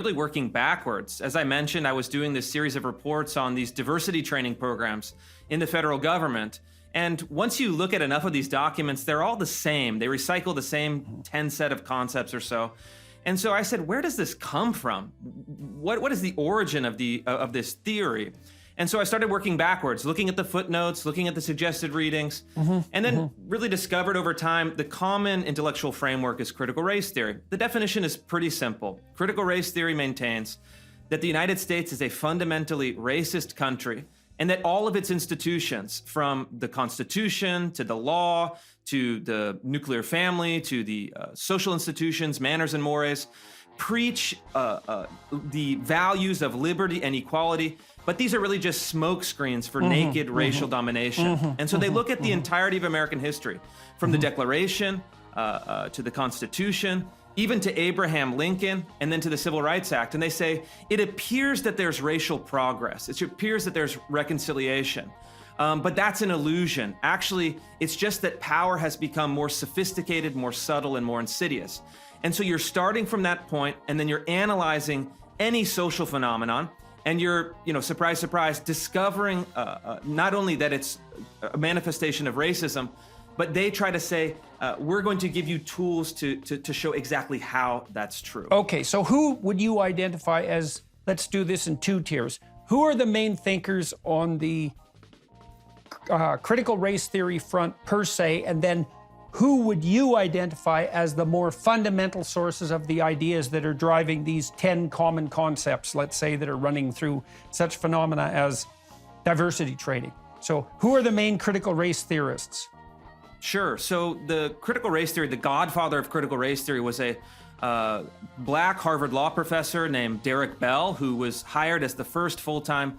really working backwards. As I mentioned, I was doing this series of reports on these diversity training programs in the federal government. And once you look at enough of these documents, they're all the same. They recycle the same 10 set of concepts or so. And so I said, where does this come from? What is the origin of this theory? And so I started working backwards, looking at the footnotes, looking at the suggested readings, and then really discovered over time the common intellectual framework is critical race theory. The definition is pretty simple. Critical race theory maintains that the United States is a fundamentally racist country, and that all of its institutions, from the Constitution to the law to the nuclear family to the social institutions, manners and mores, preach the values of liberty and equality, but these are really just smoke screens for naked racial domination. And so they look at the entirety of American history, from the Declaration to the Constitution, even to Abraham Lincoln, and then to the Civil Rights Act. And they say, it appears that there's racial progress. It appears that there's reconciliation. But that's an illusion. Actually, it's just that power has become more sophisticated, more subtle, and more insidious. And so you're starting from that point, and then you're analyzing any social phenomenon, and you're, surprise, surprise, discovering not only that it's a manifestation of racism, but they try to say, we're going to give you tools to show exactly how that's true. Okay, so who would you identify as, let's do this in two tiers. Who are the main thinkers on the critical race theory front per se, and then who would you identify as the more fundamental sources of the ideas that are driving these 10 common concepts, let's say, that are running through such phenomena as diversity training? So who are the main critical race theorists? Sure. So the critical race theory, the godfather of critical race theory, was a black Harvard law professor named Derek Bell, who was hired as the first full-time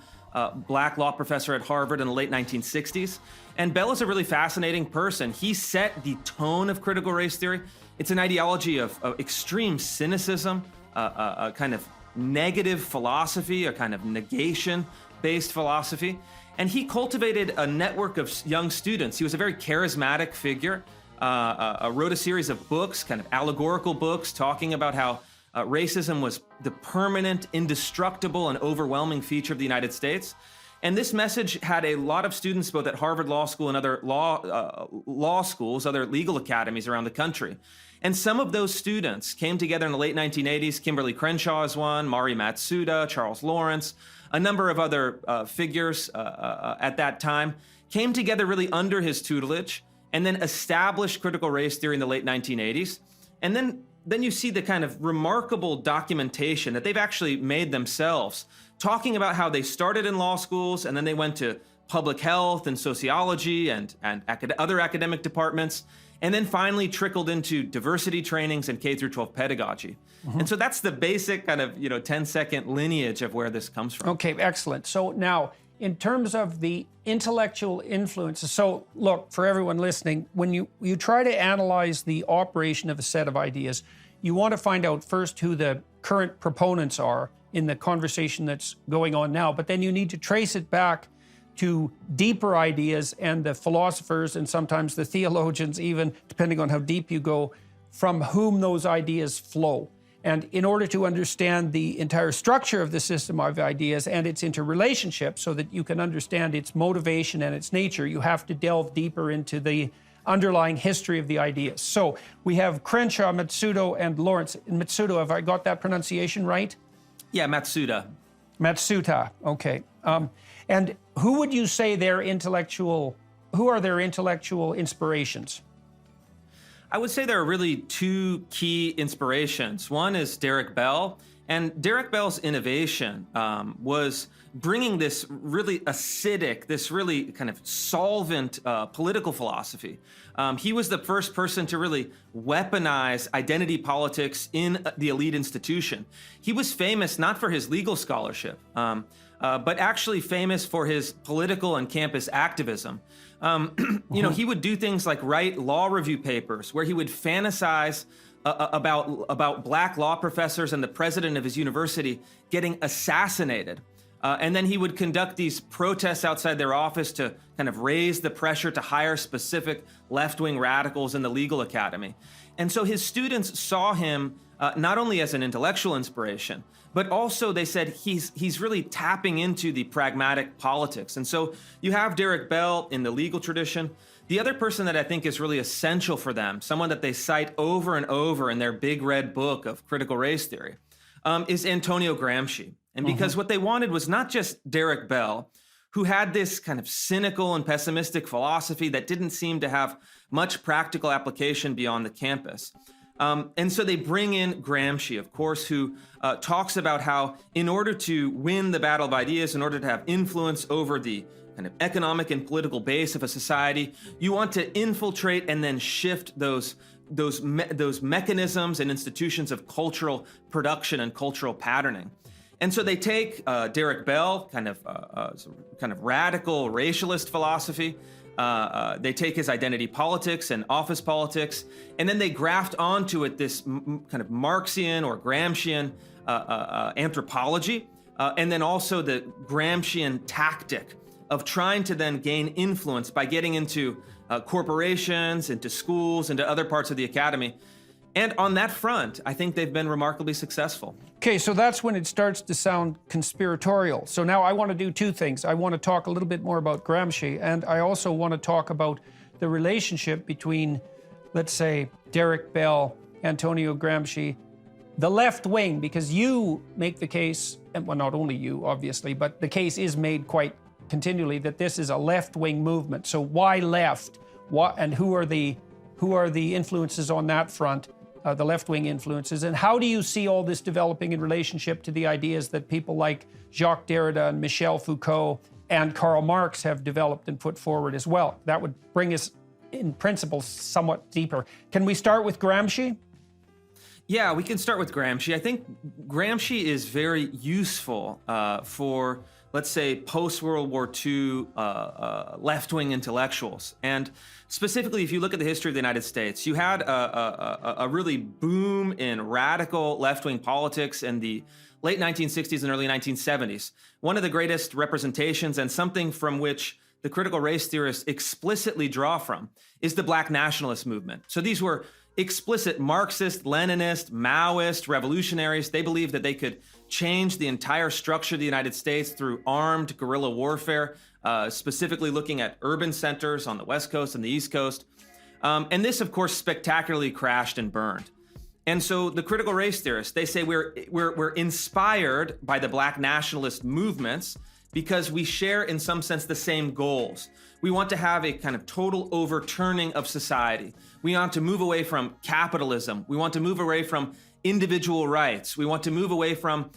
black law professor at Harvard in the late 1960s. And Bell is a really fascinating person. He set the tone of critical race theory. It's an ideology of extreme cynicism, a kind of negative philosophy, a kind of negation-based philosophy. And he cultivated a network of young students. He was a very charismatic figure, wrote a series of books, kind of allegorical books, talking about how racism was the permanent, indestructible, and overwhelming feature of the United States. And this message had a lot of students both at Harvard Law School and other law schools, other legal academies around the country. And some of those students came together in the late 1980s. Kimberly Crenshaw is one, Mari Matsuda, Charles Lawrence, a number of other figures at that time, came together really under his tutelage and then established critical race theory in the late 1980s. And then you see the kind of remarkable documentation that they've actually made themselves, talking about how they started in law schools and then they went to public health and sociology and other academic departments, and then finally trickled into diversity trainings and K through 12 pedagogy. And so that's the basic kind of 10-second lineage of where this comes from. Okay, excellent. So now, in terms of the intellectual influences, so look, for everyone listening, when you try to analyze the operation of a set of ideas, you want to find out first who the current proponents are in the conversation that's going on now, but then you need to trace it back to deeper ideas and the philosophers and sometimes the theologians, even depending on how deep you go, from whom those ideas flow. And in order to understand the entire structure of the system of ideas and its interrelationship so that you can understand its motivation and its nature, you have to delve deeper into the underlying history of the ideas. So we have Crenshaw, Matsuda, and Lawrence. Matsuda, have I got that pronunciation right? Yeah, Matsuda. Matsuda, okay. And who would you say who are their intellectual inspirations? I would say there are really two key inspirations. One is Derek Bell, and Derek Bell's innovation was bringing this really acidic, this really kind of solvent political philosophy. He was the first person to really weaponize identity politics in the elite institution. He was famous not for his legal scholarship, but actually famous for his political and campus activism. He would do things like write law review papers where he would fantasize about black law professors and the president of his university getting assassinated. And then he would conduct these protests outside their office to kind of raise the pressure to hire specific left-wing radicals in the legal academy. And so his students saw him not only as an intellectual inspiration, but also they said he's really tapping into the pragmatic politics. And so you have Derek Bell in the legal tradition. The other person that I think is really essential for them, someone that they cite over and over in their big red book of critical race theory, is Antonio Gramsci. And because what they wanted was not just Derek Bell, who had this kind of cynical and pessimistic philosophy that didn't seem to have much practical application beyond the campus. And so they bring in Gramsci, of course, who talks about how in order to win the battle of ideas, in order to have influence over the kind of economic and political base of a society, you want to infiltrate and then shift those mechanisms and institutions of cultural production and cultural patterning. And so they take Derek Bell, kind of radical racialist philosophy. They take his identity politics and office politics, and then they graft onto it this kind of Marxian or Gramscian anthropology, and then also the Gramscian tactic of trying to then gain influence by getting into corporations, into schools, into other parts of the academy. And on that front, I think they've been remarkably successful. Okay, so that's when it starts to sound conspiratorial. So now I want to do two things. I want to talk a little bit more about Gramsci, and I also want to talk about the relationship between, let's say, Derek Bell, Antonio Gramsci, the left wing, because you make the case, and well, not only you, obviously, but the case is made quite continually that this is a left-wing movement. So why left? And who are the influences on that front? The left-wing influences, and how do you see all this developing in relationship to the ideas that people like Jacques Derrida and Michel Foucault and Karl Marx have developed and put forward as well? That would bring us, in principle, somewhat deeper. Can we start with Gramsci? Yeah, we can start with Gramsci. I think Gramsci is very useful for, let's say, post-World War II left-wing intellectuals. And specifically, if you look at the history of the United States, you had a really boom in radical left-wing politics in the late 1960s and early 1970s. One of the greatest representations, and something from which the critical race theorists explicitly draw from, is the Black nationalist movement. So these were explicit Marxist, Leninist, Maoist revolutionaries. They believed that they could change the entire structure of the United States through armed guerrilla warfare, specifically looking at urban centers on the West Coast and the East Coast. And this, of course, spectacularly crashed and burned. And so the critical race theorists, they say we're inspired by the Black nationalist movements because we share, in some sense, the same goals. We want to have a kind of total overturning of society. We want to move away from capitalism. We want to move away from individual rights. We want to move away from